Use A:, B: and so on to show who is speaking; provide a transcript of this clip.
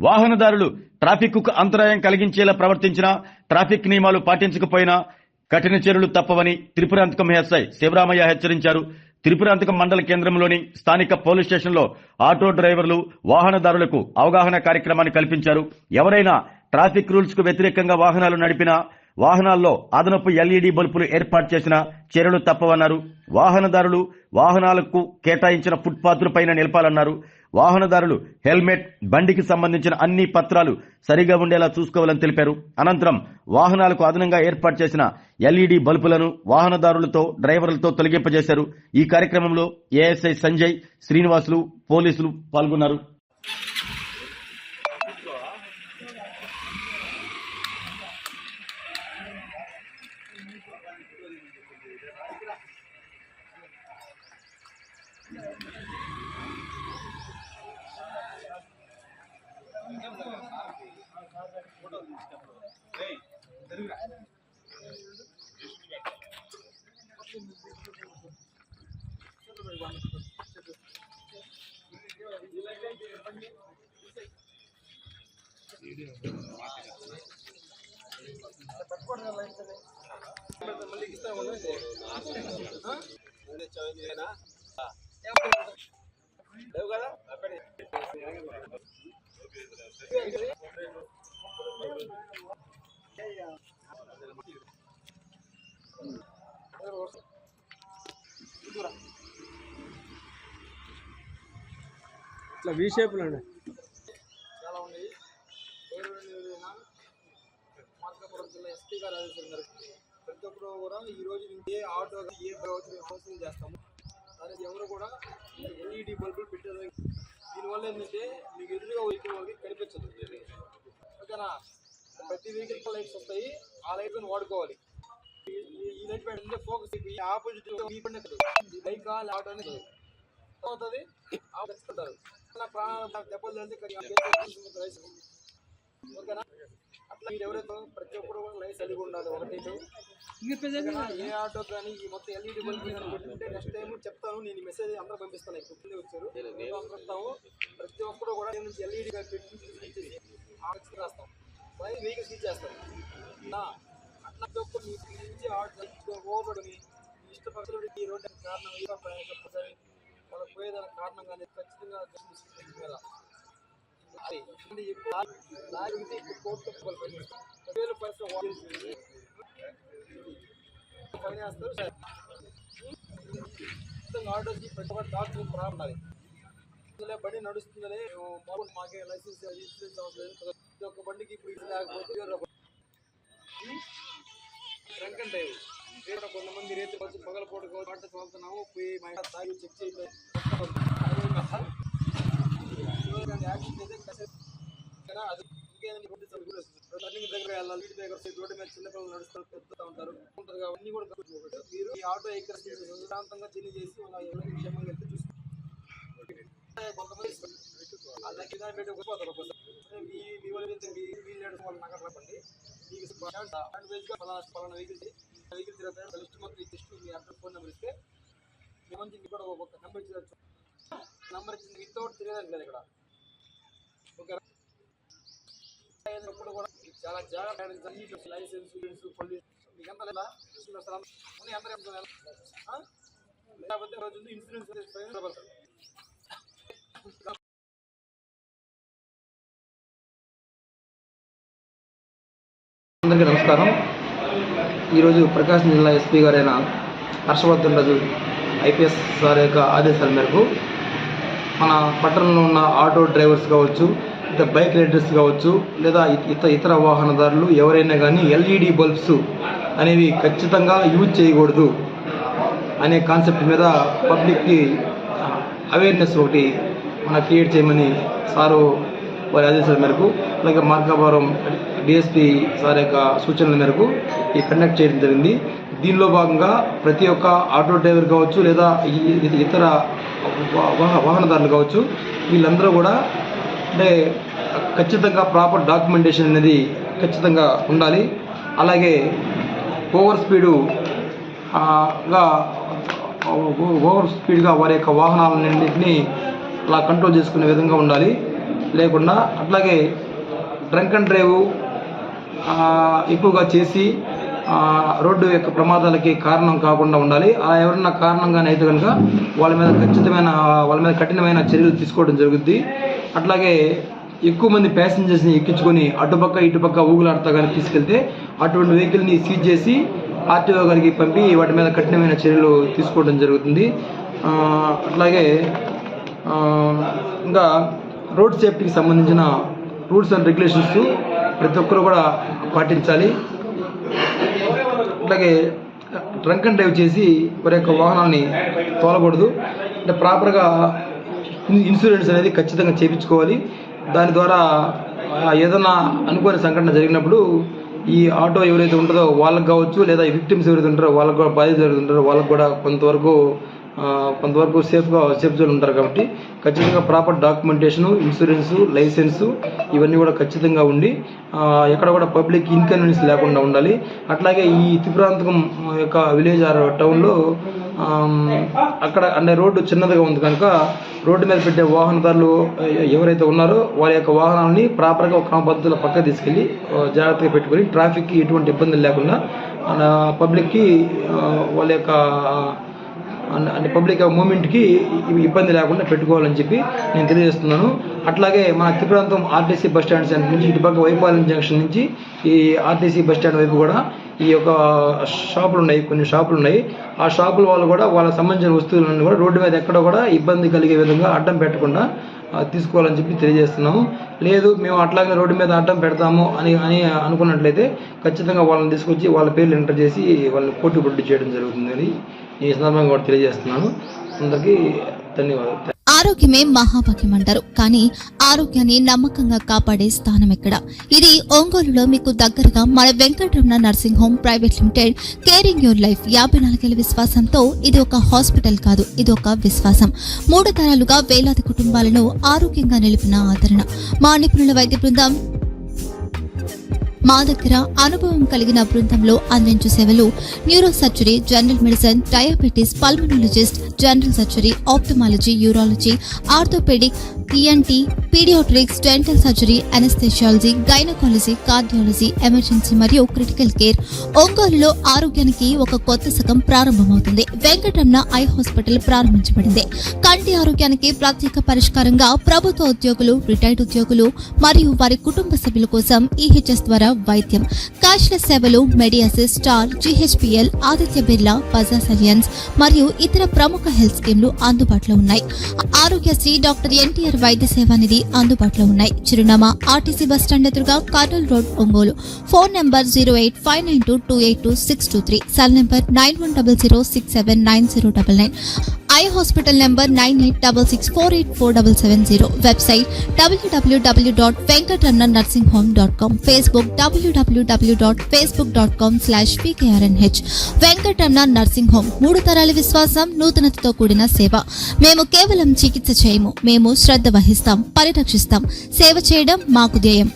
A: వాహనదారులు ట్రాఫిక్కు అంతరాయం కలిగించేలా ప్రవర్తించినా, ట్రాఫిక్ నియమాలు పాటించకపోయినా కఠిన చర్యలు తప్పవని త్రిపురాంతకం ఎస్ఐ శివరామయ్య హెచ్చరించారు. త్రిపురాంతకం మండల కేంద్రంలోని స్థానిక పోలీస్ స్టేషన్లో ఆటో డ్రైవర్లు, వాహనదారులకు అవగాహన కార్యక్రమాన్ని కల్పించారు. ఎవరైనా ట్రాఫిక్ రూల్స్ కు వ్యతిరేకంగా వాహనాలు నడిపినా, వాహనాల్లో అదనపు ఎల్ఈడీ బల్బులు ఏర్పాటు చేసిన చర్యలు తప్పవన్నారు. వాహనదారులు వాహనాలకు కేటాయించిన ఫుట్పాత్లపైన నిలపాలన్నారు. వాహనదారులు హెల్మెట్, బండికి సంబంధించిన అన్ని పత్రాలు సరిగా ఉండేలా చూసుకోవాలని తెలిపారు. అనంతరం వాహనాలకు అదనంగా ఏర్పాటు చేసిన ఎల్ఈడీ బల్బులను వాహనదారులతో, డ్రైవర్లతో తొలగింపజేశారు. ఈ కార్యక్రమంలో ఏఎస్ఐ సంజయ్, శ్రీనివాసులు, పోలీసులు పాల్గొన్నారు.
B: ఇట్లా వి షేప్లో
C: చాలా ఉన్నాయి. మార్కాపురం జిల్లా ఎస్పీ గారు ఆదేశాలు ప్రతి ఒక్కరు కూడా ఈ రోజు ఏ ఆటో ఏ హౌసింగ్ చేస్తాము దానికి ఎవరు కూడా ఎల్ఈడి బల్బులు పెట్టేది. దీనివల్ల ఏంటంటే మీకు ఎదురుగా వెహికల్ వాళ్ళకి కనిపించదు. ఓకేనా? ప్రతి వెహికల్ లైట్స్ వస్తాయి, ఆ లైట్స్ వాడుకోవాలి. ఈ లైట్ పెట్టంటే ఫోకస్ ఆపోజిట్ బైక్ ఆటో అనేది అవుతుంది. ఆపుతారు ప్రాణాలు దెబ్బలు తెలిసి. ఓకేనా? అట్లా మీరు ఎవరైతే ప్రతి ఒక్కరు కూడా లైట్స్ అడిగి ఉండాలి. ఒకటి ఏ ఆటో కానీ ఈ మొత్తం ఎల్ఈడి బల్బ్ పెట్టుకుంటే నెక్స్ట్ టైం చెప్తాను. నేను మెసేజ్ అందరూ పంపిస్తాను. ఇప్పుడు వచ్చారు చెప్తాము. ప్రతి ఒక్కరు కూడా నుంచి ఎల్ఈడి పెట్టి రాస్తాం, వెహికల్ సీజ్ చేస్తాం. అట్లా ప్రతి ఒక్కరు నుంచి ఓవర్లోని ఇష్టపక్షులు ఈ రోడ్డు కారణం వాళ్ళకి పోయేదానికి కారణం కానీ ఖచ్చితంగా ఆటోకి ప్రతి ఒక్క డాక్యుమెంట్ రావాలి. బండి నడుస్తుందనే మాకే లైసెన్స్ ఇన్సూరెన్స్ అవసరం. ప్రతి ఒక్క బండికి ఇప్పుడు లేకపోతే డ్రంక్ అండ్ డ్రైవ్. కొంతమంది రేపు వచ్చి పగలపూట పంట చదువుతున్నాము, పోయి మా తాగి చెక్ చేయలేదు. అది రన్నింగ్ దగ్గర వెళ్ళాలి. వీటి దగ్గర రోడ్డు మీద చిన్నపిల్లలు నడుస్తూ ఉంటారు అవన్నీ కూడా మీరు ఈ ఆటో ఎక్కడ ప్రశాంతంగా చిన్ని చేసి ఎవరికి క్షేమంగా వెళ్తే చూసుకుంటారు. కొంతమంది పెట్టిపోతారు. మీ వాళ్ళు వాళ్ళు నగర రాకండి. మీకు పలానా వెహికల్ తిరుగుతారు. లిస్ట్ మొత్తం ఇచ్చి మీ అడ్రస్ ఫోన్ నెంబర్ ఇస్తే మీ మంచి కూడా ఒక నెంబర్ ఇచ్చి నెంబర్ ఇచ్చింది వితౌట్ తిరగడానికి లేదు ఇక్కడ. ఓకే? ఎప్పుడు కూడా చాలా జాగ్రత్త. లైసెన్స్ పోలీస్ మీకు ఎంత లేదా లేకపోతే రోజు ఇన్సూరెన్స్
D: అందరికీ నమస్కారం. ఈరోజు ప్రకాశం జిల్లా ఎస్పీ గారైన హర్షవర్ధన్ రాజు ఐపీఎస్ సార్ యొక్క ఆదేశాల మేరకు మన పట్టణంలో ఉన్న ఆటో డ్రైవర్స్ కావచ్చు, బైక్ రైడర్స్ కావచ్చు, లేదా ఇతర వాహనదారులు ఎవరైనా కానీ ఎల్ఈడి బల్బ్స్ అనేవి ఖచ్చితంగా యూజ్ చేయకూడదు అనే కాన్సెప్ట్ మీద పబ్లిక్కి అవేర్నెస్ ఒకటి మన క్రియేట్ చేయమని సారు వారి ఆదేశాల మేరకు, అలాగే మార్కాపురం డిఎస్పీ సార్ యొక్క సూచనల మేరకు ఈ కండక్ట్ చేయడం జరిగింది. దీనిలో భాగంగా ప్రతి ఒక్క ఆటో డ్రైవర్ కావచ్చు, లేదా ఇతర వాహనదారులు కావచ్చు, వీళ్ళందరూ కూడా అంటే ఖచ్చితంగా ప్రాపర్ డాక్యుమెంటేషన్ అనేది ఖచ్చితంగా ఉండాలి. అలాగే ఓవర్ స్పీడ్గా వారి యొక్క వాహనాలన్నింటినీ అలా కంట్రోల్ చేసుకునే విధంగా ఉండాలి. లేకుండా, అట్లాగే డ్రంక్ అండ్ డ్రైవ్ ఎక్కువగా చేసి రోడ్డు యొక్క ప్రమాదాలకి కారణం కాకుండా ఉండాలి. అలా ఎవరన్నా కారణంగానే అయితే కనుక వాళ్ళ మీద కఠినమైన చర్యలు తీసుకోవడం జరుగుద్ది. అట్లాగే ఎక్కువ మంది ప్యాసింజర్స్ని ఎక్కించుకొని అటుపక్క ఇటుపక్క ఊగులాడుతా కానీ తీసుకెళ్తే అటువంటి వెహికల్ని సీజ్ చేసి ఆర్టీఓ గారికి పంపి వాటి మీద కఠినమైన చర్యలు తీసుకోవడం జరుగుతుంది. అట్లాగే ఇంకా రోడ్ సేఫ్టీకి సంబంధించిన రూల్స్ అండ్ రెగ్యులేషన్స్ ప్రతి ఒక్కరు కూడా పాటించాలి. అట్లాగే డ్రంక్ అండ్ డ్రైవ్ చేసి వారి యొక్క వాహనాన్ని తోలకూడదు. అంటే ప్రాపర్గా ఇన్సూరెన్స్ అనేది ఖచ్చితంగా చేయించుకోవాలి. దాని ద్వారా ఏదైనా అనుకోని సంఘటన జరిగినప్పుడు ఈ ఆటో ఎవరైతే ఉంటుందో వాళ్ళకి కావచ్చు, లేదా ఈ విక్టిమ్స్ ఎవరైతే ఉంటారో వాళ్ళకు కూడా, బాధితులు ఎవరైతే ఉంటారో వాళ్ళకు కూడా కొంతవరకు సేఫ్ జోన్ ఉంటారు. కాబట్టి ఖచ్చితంగా ప్రాపర్ డాక్యుమెంటేషను, ఇన్సూరెన్సు, లైసెన్సు ఇవన్నీ కూడా ఖచ్చితంగా ఉండి ఎక్కడ కూడా పబ్లిక్ ఇన్కన్వీనియన్స్ లేకుండా ఉండాలి. అట్లాగే ఈ త్రిపురాంతకం యొక్క విలేజ్ ఆర్ టౌన్లో అక్కడ అంటే రోడ్డు చిన్నదిగా ఉంది కనుక రోడ్డు మీద పెట్టే వాహనదారులు ఎవరైతే ఉన్నారో వాళ్ళ యొక్క వాహనాలని ప్రాపర్గా ఒక క్రమ పద్ధతిలో పక్కకు తీసుకెళ్ళి జాగ్రత్తగా పెట్టుకొని ట్రాఫిక్కి ఎటువంటి ఇబ్బందులు లేకుండా పబ్లిక్కి వాళ్ళ యొక్క అంటే పబ్లిక్ మూమెంట్కి ఇబ్బంది లేకుండా పెట్టుకోవాలని చెప్పి నేను తెలియజేస్తున్నాను. అట్లాగే మన Tripurantam RTC bus stand centre నుంచి ఇటుపక్క వైపాలెం జంక్షన్ నుంచి ఈ ఆర్టీసీ బస్ స్టాండ్ వైపు కూడా ఈ యొక్క కొన్ని షాపులు ఉన్నాయి. ఆ షాపుల వాళ్ళు కూడా వాళ్ళకి సంబంధించిన వస్తువులను కూడా రోడ్డు మీద ఎక్కడ కూడా ఇబ్బంది కలిగే విధంగా అడ్డం పెట్టకుండా తీసుకోవాలని చెప్పి తెలియజేస్తున్నాము. లేదు మేము అట్లాగే రోడ్డు మీద అడ్డం పెడతాము అని అనుకున్నట్లయితే ఖచ్చితంగా వాళ్ళని తీసుకొచ్చి వాళ్ళ పేర్లు ఎంటర్ చేసి వాళ్ళని కోర్టు ప్రొడ్యూస్ చేయడం జరుగుతుందని ఈ సందర్భంగా కూడా తెలియజేస్తున్నాను. అందరికీ ధన్యవాదాలు.
E: ఆరోగ్యమే మహాభాగ్యం అంటారు, కానీ ఆరోగ్యాన్ని నమ్మకంగా కాపాడే స్థానం ఎక్కడ? ఇది ఒంగోలులో మీకు దగ్గరగా మన Venkataramana nursing home private limited. Caring your life 54 ఏళ్ల విశ్వాసంతో ఇది ఒక హాస్పిటల్ కాదు, ఇది ఒక విశ్వాసం. 3 తరాలుగా వేలాది కుటుంబాలను ఆరోగ్యంగా నిలిపిన ఆదరణ. మా నిపుణుల వైద్య బృందం మా దగ్గర అనుభవం కలిగిన బృందంలో అందించే సేవలు neuro surgery, general medicine, diabetes, pulmonologist, general surgery, ophthalmology, urology, orthopaedic, ENT, paediatrics, dental surgery, anaesthesiology, gynaecology, cardiology, emergency మరియు క్రిటికల్ కేర్. ఒంగోలులో ఆరోగ్యానికి ఒక కొత్త శకం ప్రారంభమవుతుంది. వెంకటరమణ ఐ హాస్పిటల్ ప్రారంభించబడింది. కంటి ఆరోగ్యానికి ప్రత్యేక పరిష్కారంగా ప్రభుత్వ ఉద్యోగులు, రిటైర్డ్ ఉద్యోగులు మరియు వారి కుటుంబ సభ్యుల కోసం EHS ద్వారా వైద్యం, క్యాష్లెస్ సేవలు, Medi Assist, Star, GHPL, Aditya Birla, Bajaj Allianz మరియు ఇతర ప్రముఖ హెల్త్ స్కీమ్లు అందుబాటులో ఉన్నాయి. ఆరోగ్యశ్రీ, డాక్టర్ NTR వైద్య సేవా నిధి అందుబాటులో ఉన్నాయి. చిరునామా ఆర్టీసీ బస్ స్టాండ్ ఎదురుగా, Kurnool road, Ongole. Phone number 08592282623, cell number 9100679099, eye hospital number 9866484770, website www.venkatramanarsinghome.com, Facebook www.facebook.com/pkrnh. Venkataramana nursing home, 3 తరాల విశ్వాసం, నూతనతతో కూడిన సేవ. మేము కేవలం చికిత్స చేయము, మేము శ్రద్ధ వహిస్తాం, పరిరక్షిస్తాం. సేవ చేయడం మాకు ధ్యేయం.